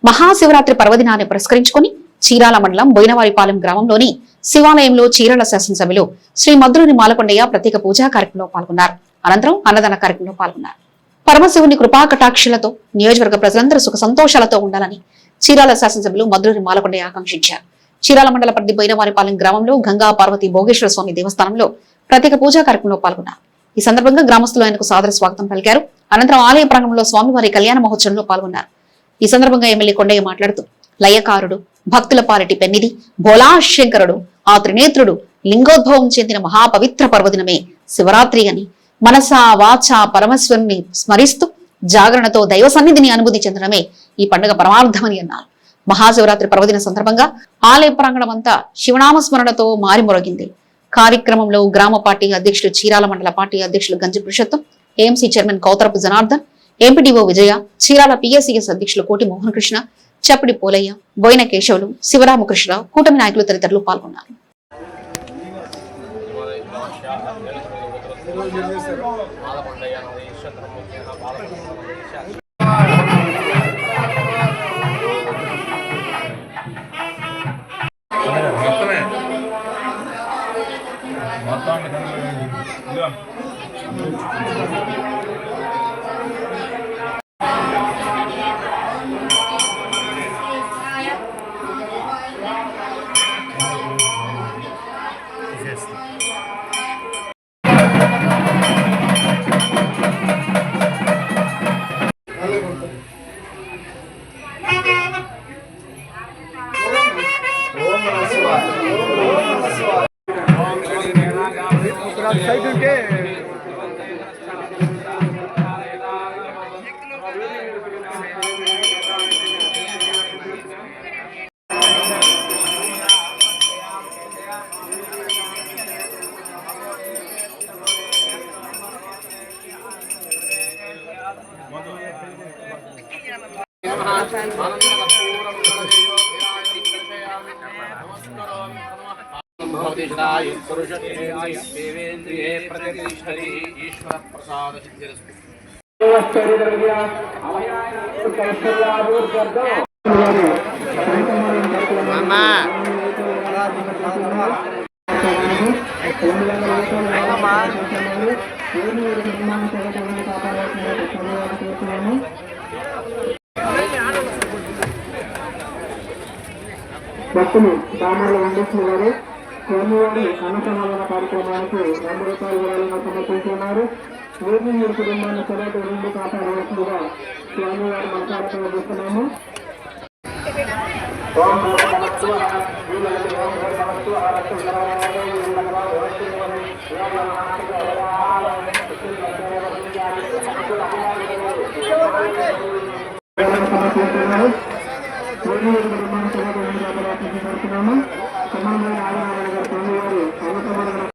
మహాశివరాత్రి పర్వదినాన్ని పురస్కరించుకుని చీరాల మండలం బోయినవారిపాలెం గ్రామంలోని శివాలయంలో చీరాల శాసనసభ్యులు శ్రీ మద్దులూరి మాలకొండయ్య ప్రత్యేక పూజా కార్యక్రమంలో పాల్గొన్నారు. అనంతరం అన్నదాన కార్యక్రమంలో పాల్గొన్నారు. పరమశివుని కృపా కటాక్షలతో నియోజకవర్గ ప్రజలందరూ సుఖ సంతోషాలతో ఉండాలని చీరాల శాసనసభ్యులు మద్దులూరి మాలకొండయ్య ఆకాంక్షించారు. చీరాల మండల పరిధి బోయినవారిపాలెం గ్రామంలో గంగా పార్వతి భోగేశ్వర స్వామి దేవస్థానంలో ప్రత్యేక పూజా కార్యక్రమంలో పాల్గొన్నారు. ఈ సందర్భంగా గ్రామస్తులు ఆయనకు సాదర స్వాగతం పలికారు. అనంతరం ఆలయ ప్రాంగణంలో స్వామివారి కళ్యాణ మహోత్సవంలో పాల్గొన్నారు. ఈ సందర్భంగా ఎమ్మెల్యే కొండయ్య మాట్లాడుతూ లయకారుడు, భక్తుల పాలిటి పెన్నిది, భోలాశంకరుడు, ఆ త్రినేత్రుడు లింగోద్భవం చెందిన మహాపవిత్ర పర్వదినమే శివరాత్రి అని మనసా వాచ పరమేశ్వరుని స్మరిస్తూ జాగరణతో దైవ సన్నిధిని అనుభూతి చెందడమే ఈ పండుగ పరమార్థమని అన్నారు. మహాశివరాత్రి పర్వదిన సందర్భంగా ఆలయ ప్రాంగణం అంతా శివనామస్మరణతో మారిమొరగింది. కార్యక్రమంలో గ్రామ పార్టీ అధ్యక్షులు, చీరాల మండల పార్టీ అధ్యక్షులు Ganji Purushottam, AMC chairman Kautharapu Janardhan, MPDO Vijaya, Chirala PSCS అధ్యక్షులు కోటి మోహన్ కృష్ణ, చప్పడి పోలయ్య, బోయిన కేశవులు, శివరామకృష్ణరావు, కూటమి నాయకులు తదితరులు పాల్గొన్నారు. సైడ్ ఉంటే देवेन्द्रिये प्रतिष्ठति ईश्वर प्रसाद सिद्धिरस्तु। मामा భక్తులు దామాల వెంకటేశ్వర గారు స్వామివారి అన్నసమాధాన కార్యక్రమానికి 2 రూపాయల విరాళంగా సమర్పించున్నారు. వీరిని మీరు కుటుంబాన్ని సరైన నుండి కాపాడవలసిందిగా స్వామివారి మంత్రాలతో చూస్తున్నాము. సమర్పించున్నాము.